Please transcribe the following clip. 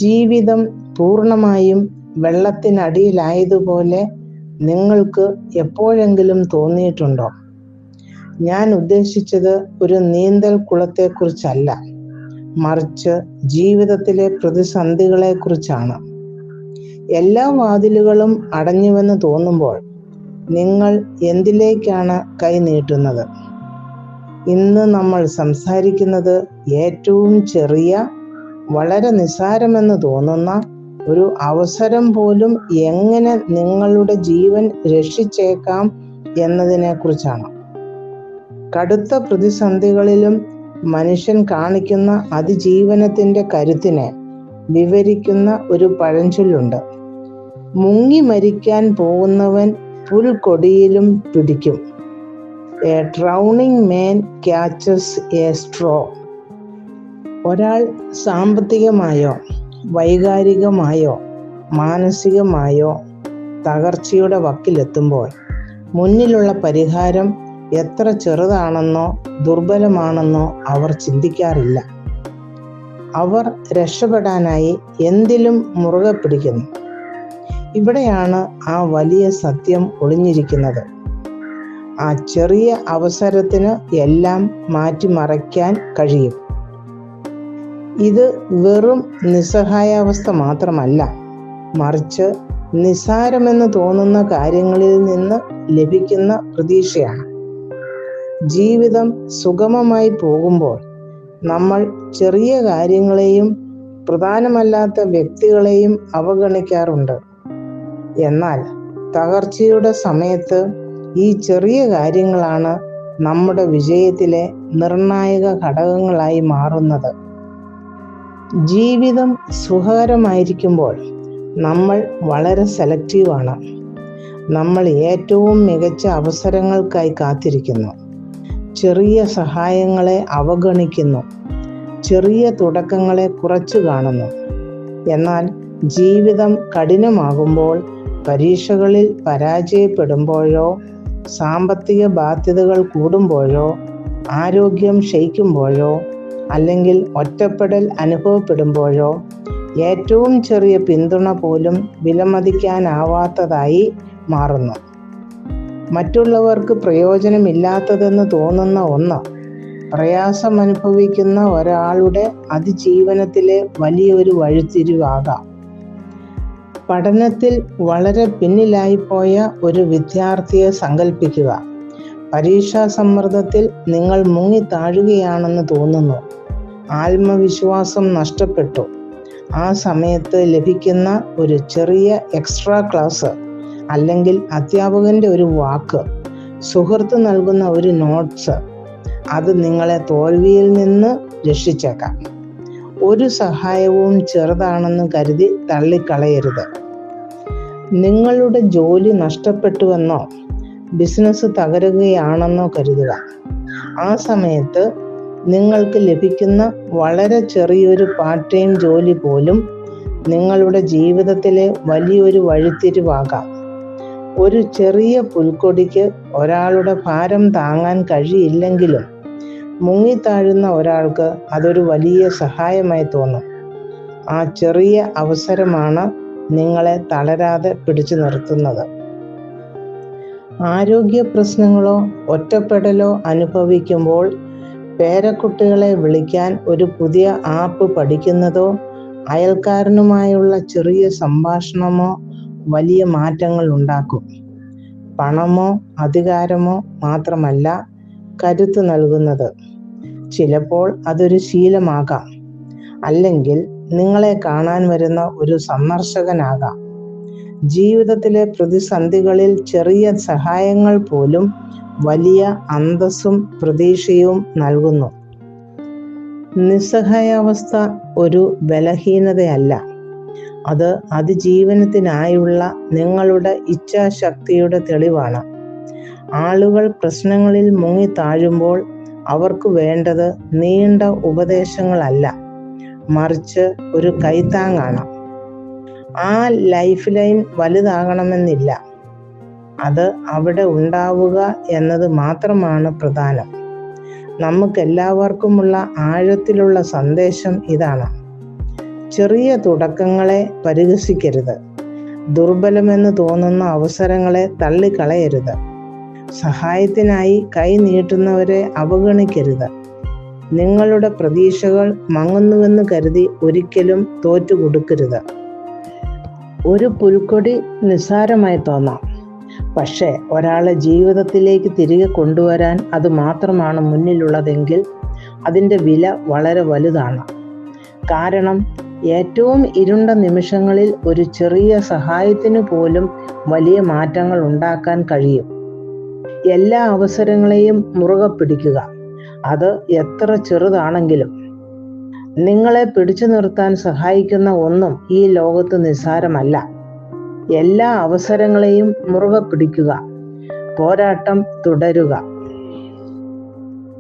ജീവിതം പൂർണ്ണമായും വെള്ളത്തിനടിയിലായതുപോലെ നിങ്ങൾക്ക് എപ്പോഴെങ്കിലും തോന്നിയിട്ടുണ്ടോ? ഞാൻ ഉദ്ദേശിച്ചത് ഒരു നീന്തൽ കുളത്തെക്കുറിച്ചല്ല, മറിച്ച് ജീവിതത്തിലെ പ്രതിസന്ധികളെക്കുറിച്ചാണ്. എല്ലാ വാതിലുകളും അടഞ്ഞുവെന്ന് തോന്നുമ്പോൾ നിങ്ങൾ എന്തിലേക്കാണ് കൈ നീട്ടുന്നത്? ഇന്ന് നമ്മൾ സംസാരിക്കുന്നത് ഏറ്റവും ചെറിയ, വളരെ നിസ്സാരമെന്ന് തോന്നുന്ന ഒരു അവസരം പോലും എങ്ങനെ നിങ്ങളുടെ ജീവൻ രക്ഷിച്ചേക്കാം എന്നതിനെക്കുറിച്ചാണ്. കടുത്ത പ്രതിസന്ധികളിലും മനുഷ്യൻ കാണിക്കുന്ന അതിജീവനത്തിന്റെ കരുത്തിനെ വിവരിക്കുന്ന ഒരു പഴഞ്ചൊല്ലുണ്ട്. മുങ്ങി മരിക്കാൻ പോകുന്നവൻ പുൽക്കൊടിയിലും പിടിക്കും. A drowning man catches A straw. ഒരാൾ സാമ്പത്തികമായോ വൈകാരികമായോ മാനസികമായോ തകർച്ചയുടെ വക്കിലെത്തുമ്പോൾ മുന്നിലുള്ള പരിഹാരം എത്ര ചെറുതാണെന്നോ ദുർബലമാണെന്നോ അവർ ചിന്തിക്കാറില്ല. അവർ രക്ഷപ്പെടാനായി എന്തിലും മുറുകെ പിടിക്കുന്നു. ഇവിടെയാണ് ആ വലിയ സത്യം ഒളിഞ്ഞിരിക്കുന്നത്. ആ ചെറിയ അവസരത്തിന് എല്ലാം മാറ്റിമറിക്കാൻ കഴിയും. ഇത് വെറും നിസ്സഹായാവസ്ഥ മാത്രമല്ല, മറിച്ച് നിസ്സാരമെന്ന് തോന്നുന്ന കാര്യങ്ങളിൽ നിന്ന് ലഭിക്കുന്ന പ്രതീക്ഷയാണ്. ജീവിതം സുഗമമായി പോകുമ്പോൾ നമ്മൾ ചെറിയ കാര്യങ്ങളെയും പ്രധാനമല്ലാത്ത വ്യക്തികളെയും അവഗണിക്കാറുണ്ട്. എന്നാൽ തകർച്ചയുടെ സമയത്ത് ഈ ചെറിയ കാര്യങ്ങളാണ് നമ്മുടെ വിജയത്തിലെ നിർണായക ഘടകങ്ങളായി മാറുന്നത്. ജീവിതം സുഖകരമായിരിക്കുമ്പോൾ നമ്മൾ വളരെ സെലക്റ്റീവാണ്. നമ്മൾ ഏറ്റവും മികച്ച അവസരങ്ങൾക്കായി കാത്തിരിക്കുന്നു. ചെറിയ സഹായങ്ങളെ അവഗണിക്കുന്നു. ചെറിയ തുടക്കങ്ങളെ കുറച്ചു കാണുന്നു. എന്നാൽ ജീവിതം കഠിനമാകുമ്പോൾ, പരീക്ഷകളിൽ പരാജയപ്പെടുമ്പോഴോ, സാമ്പത്തിക ബാധ്യതകൾ കൂടുമ്പോഴോ, ആരോഗ്യം ക്ഷയിക്കുമ്പോഴോ, അല്ലെങ്കിൽ ഒറ്റപ്പെടൽ അനുഭവപ്പെടുമ്പോഴോ ഏറ്റവും ചെറിയ പിന്തുണ പോലും വിലമതിക്കാനാവാത്തതായി മാറുന്നു. മറ്റുള്ളവർക്ക് പ്രയോജനമില്ലാത്തതെന്ന് തോന്നുന്ന ഒന്ന് പ്രയാസമനുഭവിക്കുന്ന ഒരാളുടെ അതിജീവനത്തിലെ വലിയൊരു വഴിത്തിരിവാകാം. പഠനത്തിൽ വളരെ പിന്നിലായിപ്പോയ ഒരു വിദ്യാർത്ഥിയെ സങ്കല്പിക്കുക. പരീക്ഷാ സമ്മർദ്ദത്തിൽ നിങ്ങൾ മുങ്ങി താഴുകയാണെന്ന് തോന്നുന്നു. ആത്മവിശ്വാസം നഷ്ടപ്പെട്ടു. ആ സമയത്ത് ലഭിക്കുന്ന ഒരു ചെറിയ എക്സ്ട്രാ ക്ലാസ്, അല്ലെങ്കിൽ അധ്യാപകന്റെ ഒരു വാക്ക്, സുഹൃത്ത് നൽകുന്ന ഒരു നോട്ട്സ്, അത് നിങ്ങളെ തോൽവിയിൽ നിന്ന് രക്ഷിച്ചേക്കാം. ഒരു സഹായവും ചെറുതാണെന്ന് കരുതി തള്ളിക്കളയരുത്. നിങ്ങളുടെ ജോലി നഷ്ടപ്പെട്ടുവെന്നോ ബിസിനസ് തകരുകയാണെന്നോ കരുതുക. ആ സമയത്ത് നിങ്ങൾക്ക് ലഭിക്കുന്ന വളരെ ചെറിയൊരു പാർട്ട് ടൈം ജോലി പോലും നിങ്ങളുടെ ജീവിതത്തിലെ വലിയൊരു വഴിത്തിരിവാകാം. ഒരു ചെറിയ പുൽക്കൊടിക്ക് ഒരാളുടെ ഭാരം താങ്ങാൻ കഴിയില്ലെങ്കിലും മുങ്ങിത്താഴുന്ന ഒരാൾക്ക് അതൊരു വലിയ സഹായമായി തോന്നും. ആ ചെറിയ അവസരമാണ് നിങ്ങളെ തളരാതെ പിടിച്ചു നിർത്തുന്നത്. ആരോഗ്യ പ്രശ്നങ്ങളോ ഒറ്റപ്പെടലോ അനുഭവിക്കുമ്പോൾ പേരക്കുട്ടികളെ വിളിക്കാൻ ഒരു പുതിയ ആപ്പ് പഠിക്കുന്നതോ അയൽക്കാരനുമായുള്ള ചെറിയ സംഭാഷണമോ വലിയ മാറ്റങ്ങൾ ഉണ്ടാക്കും. പണമോ അധികാരമോ മാത്രമല്ല കരുത്ത് നൽകുന്നത്. ചിലപ്പോൾ അതൊരു ശീലമാകാം, അല്ലെങ്കിൽ നിങ്ങളെ കാണാൻ വരുന്ന ഒരു സന്ദർശകനാകാം. ജീവിതത്തിലെ പ്രതിസന്ധികളിൽ ചെറിയ സഹായങ്ങൾ പോലും വലിയ അന്തസ്സും പ്രതീക്ഷയും നൽകുന്നു. നിസ്സഹായാവസ്ഥ ഒരു ബലഹീനതയല്ല, അത് അതിജീവനത്തിനായുള്ള നിങ്ങളുടെ ഇച്ഛാശക്തിയുടെ തെളിവാണ്. ആളുകൾ പ്രശ്നങ്ങളിൽ മുങ്ങി താഴുമ്പോൾ അവർക്ക് വേണ്ടത് നീണ്ട ഉപദേശങ്ങളല്ല, മറിച്ച് ഒരു കൈത്താങ്ങാണ്. ആ ലൈഫ് ലൈൻ വലുതാകണമെന്നില്ല, അത് അവിടെ ഉണ്ടാവുക എന്നത് മാത്രമാണ് പ്രധാനം. നമുക്കെല്ലാവർക്കുമുള്ള ആഴത്തിലുള്ള സന്ദേശം ഇതാണ്: ചെറിയ തുടക്കങ്ങളെ പരിഹസിക്കരുത്. ദുർബലമെന്ന് തോന്നുന്ന അവസരങ്ങളെ തള്ളിക്കളയരുത്. സഹായത്തിനായി കൈ നീട്ടുന്നവരെ അവഗണിക്കരുത്. നിങ്ങളുടെ പ്രതീക്ഷകൾ മങ്ങുന്നുവെന്ന് കരുതി ഒരിക്കലും തോറ്റുകൊടുക്കരുത്. ഒരു പുൽക്കൊടി നിസ്സാരമായി തോന്നാം, പക്ഷേ ഒരാളെ ജീവിതത്തിലേക്ക് തിരികെ കൊണ്ടുവരാൻ അത് മാത്രമാണ് മുന്നിലുള്ളതെങ്കിൽ അതിൻ്റെ വില വളരെ വലുതാണ്. കാരണം ഏറ്റവും ഇരുണ്ട നിമിഷങ്ങളിൽ ഒരു ചെറിയ സഹായത്തിനു പോലും വലിയ മാറ്റങ്ങൾ ഉണ്ടാക്കാൻ കഴിയും. എല്ലാ അവസരങ്ങളെയും മുറുകെ പിടിക്കുക, അത് എത്ര ചെറുതാണെങ്കിലും. നിങ്ങളെ പിടിച്ചു നിർത്താൻ സഹായിക്കുന്ന ഒന്നും ഈ ലോകത്ത് നിസ്സാരമല്ല. എല്ലാ അവസരങ്ങളെയും മുറുകെ പിടിക്കുക, പോരാട്ടം തുടരുക.